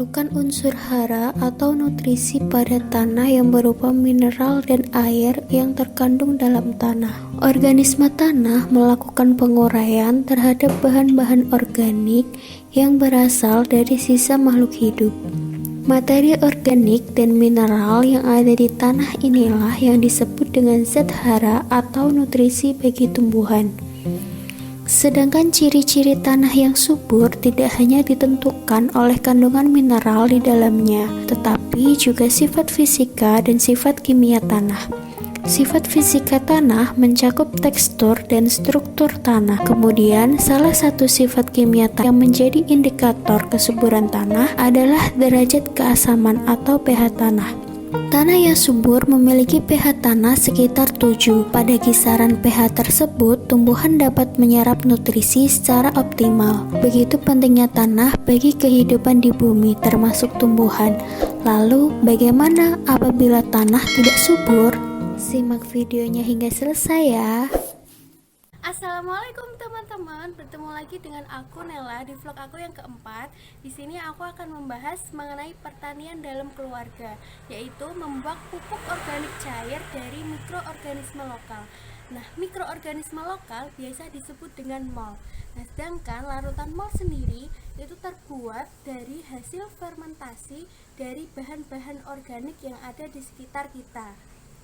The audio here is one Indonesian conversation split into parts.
memerlukan unsur hara atau nutrisi pada tanah yang berupa mineral dan air yang terkandung dalam tanah. Organisme tanah melakukan penguraian terhadap bahan-bahan organik yang berasal dari sisa makhluk hidup. Materi organik dan mineral yang ada di tanah inilah yang disebut dengan zat hara atau nutrisi bagi tumbuhan. Sedangkan ciri-ciri tanah yang subur tidak hanya ditentukan oleh kandungan mineral di dalamnya, tetapi juga sifat fisika dan sifat kimia tanah. Sifat fisika tanah mencakup tekstur dan struktur tanah. Kemudian, salah satu sifat kimia tanah yang menjadi indikator kesuburan tanah adalah derajat keasaman atau pH tanah. Tanah yang subur memiliki pH tanah sekitar 7. Pada kisaran pH tersebut, tumbuhan dapat menyerap nutrisi secara optimal. Begitu pentingnya tanah bagi kehidupan di bumi, termasuk tumbuhan. Lalu, bagaimana apabila tanah tidak subur? Simak videonya hingga selesai ya. Assalamualaikum teman-teman, bertemu lagi dengan aku Nela di vlog aku yang keempat. Di sini aku akan membahas mengenai pertanian dalam keluarga, yaitu membuat pupuk organik cair dari mikroorganisme lokal. Nah, mikroorganisme lokal biasa disebut dengan mol. Nah, sedangkan larutan mol sendiri itu terbuat dari hasil fermentasi dari bahan-bahan organik yang ada di sekitar kita.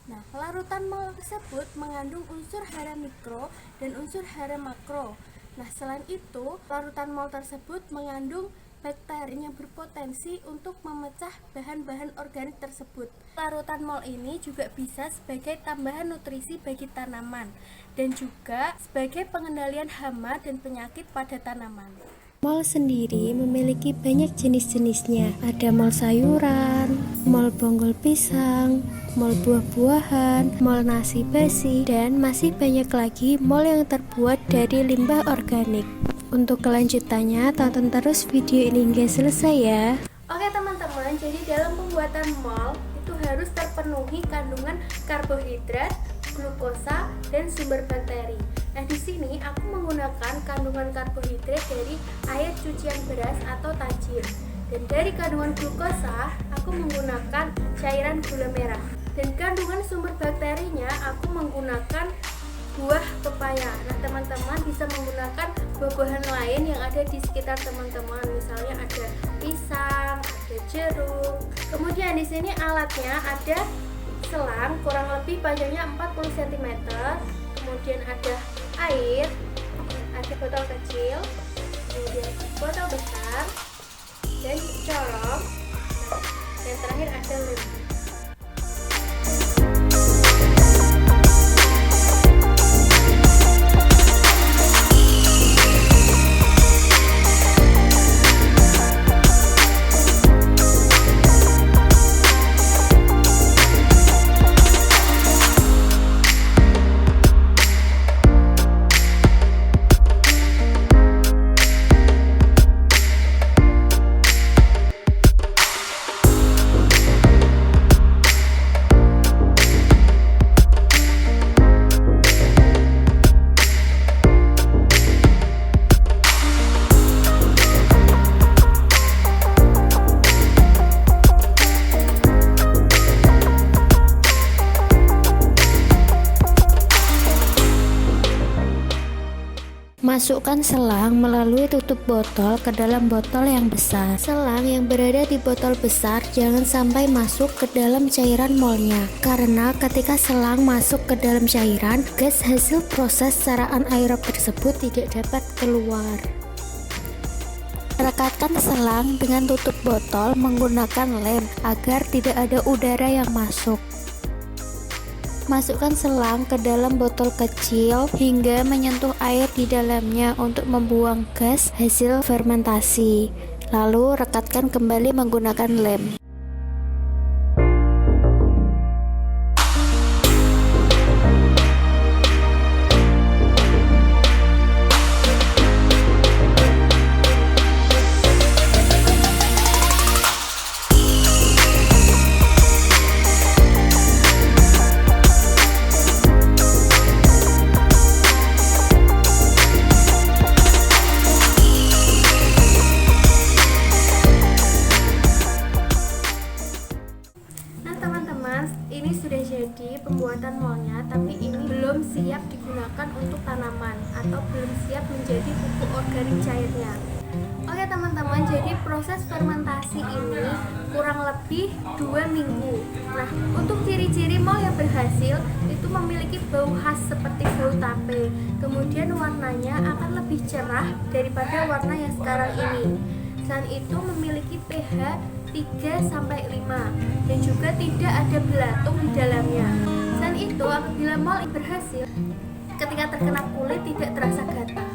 Nah, larutan mol tersebut mengandung unsur hara mikro dan unsur hara makro. Nah, selain itu, larutan mol tersebut mengandung bakteri yang berpotensi untuk memecah bahan-bahan organik tersebut. Larutan mol ini juga bisa sebagai tambahan nutrisi bagi tanaman dan juga sebagai pengendalian hama dan penyakit pada tanaman. Mol sendiri memiliki banyak jenis-jenisnya. Ada mol sayuran, mol bonggol pisang, mol buah-buahan, mol nasi basi, dan masih banyak lagi mol yang terbuat dari limbah organik. Untuk kelanjutannya, tonton terus video ini hingga selesai ya. Oke teman-teman, jadi dalam pembuatan mol itu harus terpenuhi kandungan karbohidrat, glukosa, dan sumber bakteri. Nah, di sini aku menggunakan kandungan karbohidrat dari air cucian beras atau tajin. Dan dari kandungan glukosa, aku menggunakan cairan gula merah. Dan kandungan sumber bakterinya, aku menggunakan buah pepaya. Nah, teman-teman bisa menggunakan buah-buahan lain yang ada di sekitar teman-teman. Misalnya ada pisang, ada jeruk. Kemudian di sini alatnya ada selang kurang lebih panjangnya 40 cm. Kemudian ada air, ada botol kecil, kemudian botol besar, dan corong, dan terakhir ada lem. Masukkan selang melalui tutup botol ke dalam botol yang besar. Selang yang berada di botol besar jangan sampai masuk ke dalam cairan molnya, karena ketika selang masuk ke dalam cairan, gas hasil proses secara anaerob tersebut tidak dapat keluar. Rekatkan selang dengan tutup botol menggunakan lem agar tidak ada udara yang masuk. Masukkan selang ke dalam botol kecil hingga menyentuh air di dalamnya untuk membuang gas hasil fermentasi. Lalu rekatkan kembali menggunakan lem. siap digunakan untuk tanaman atau belum siap menjadi pupuk organik cairnya. Oke teman-teman, jadi proses fermentasi ini kurang lebih 2 minggu. Nah, untuk ciri-ciri malt yang berhasil itu memiliki bau khas seperti bau tape. Kemudian warnanya akan lebih cerah daripada warna yang sekarang ini. Selain itu memiliki pH 3-5 dan juga tidak ada belatung di dalamnya. Selain itu, apabila malt berhasil, ketika terkena kulit tidak terasa gatal.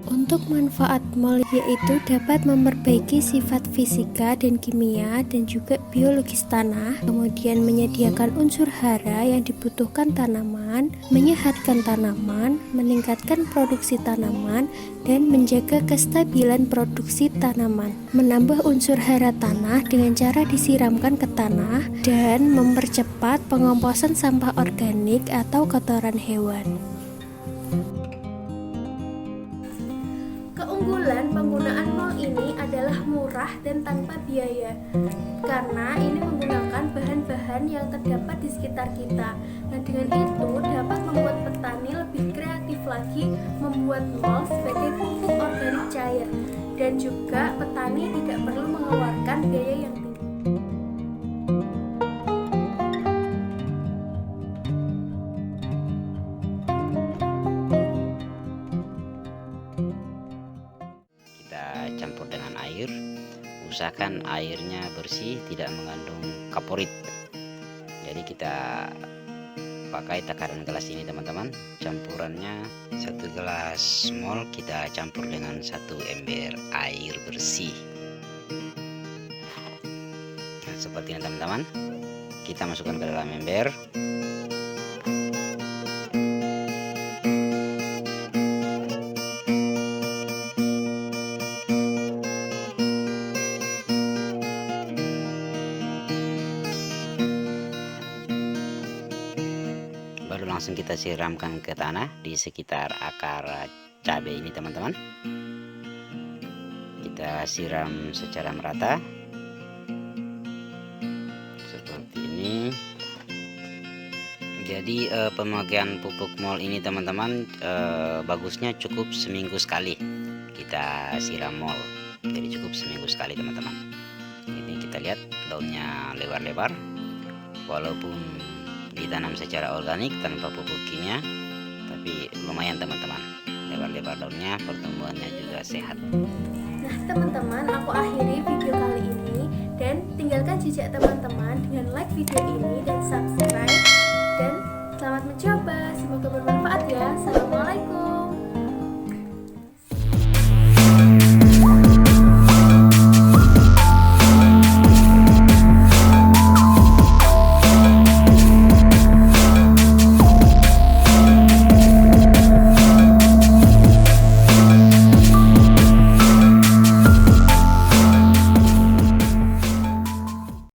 Untuk manfaat malt yaitu dapat memperbaiki sifat fisika dan kimia dan juga biologis tanah, kemudian menyediakan unsur hara yang dibutuhkan tanaman, menyehatkan tanaman, meningkatkan produksi tanaman, dan menjaga kestabilan produksi tanaman, menambah unsur hara tanah dengan cara disiramkan ke tanah, dan mempercepat pengomposan sampah organik atau kotoran hewan. Keunggulan penggunaan malt ini adalah murah dan tanpa biaya, karena ini menggunakan bahan-bahan yang terdapat di sekitar kita. Nah, dengan itu dapat membuat petani lebih kreatif lagi membuat malt sebagai pupuk organik cair, dan juga petani tidak perlu mengeluarkan biaya yang tinggi. Campur dengan air, usahakan airnya bersih, tidak mengandung kaporit. Jadi kita pakai takaran gelas ini teman-teman. Campurannya 1 gelas malt kita campur dengan 1 ember air bersih. Nah, seperti ini teman-teman, kita masukkan ke dalam ember. Baru langsung kita siramkan ke tanah di sekitar akar cabai ini teman-teman. Kita siram secara merata seperti ini. Jadi pemakaian pupuk malt ini teman-teman, bagusnya cukup seminggu sekali kita siram malt. Jadi cukup seminggu sekali teman-teman. Ini kita lihat daunnya lebar-lebar, walaupun ditanam secara organik tanpa pupuk kimia, tapi lumayan teman-teman, lebar-lebar daunnya, pertumbuhannya juga sehat. Nah teman-teman, aku akhiri video kali ini, dan tinggalkan jejak teman-teman dengan like video ini dan subscribe, dan selamat mencoba, semoga bermanfaat ya. Salam